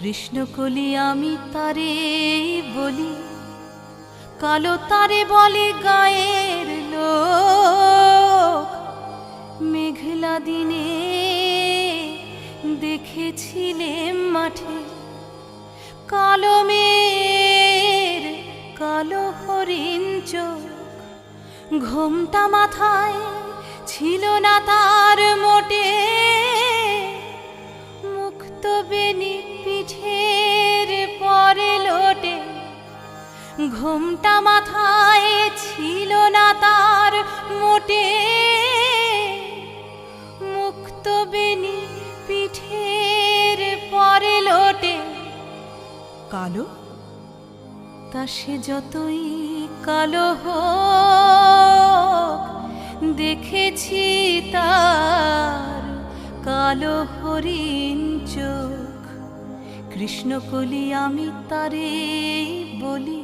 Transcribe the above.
কৃষ্ণকলি আমি তারে বলি, কালো তারে বলে গায়ের লোক। মেঘলা দিনে দেখেছিলেম মাঠে কালো মেয়ের কালো হরিণ চোখ। ঘোমটা মাথায় ছিল না তার মোটে, মুক্ত বেনি পিঠের পরে লোটে। ঘোমটা মাথায় ছিল না তার মোটে, মুক্ত বেনি পিঠের পরে লোটে। কালো তা সে যতই কালো হোক, দেখেছি তার কালো হরিণ চোখ। কৃষ্ণকলি আমি তারে বলি,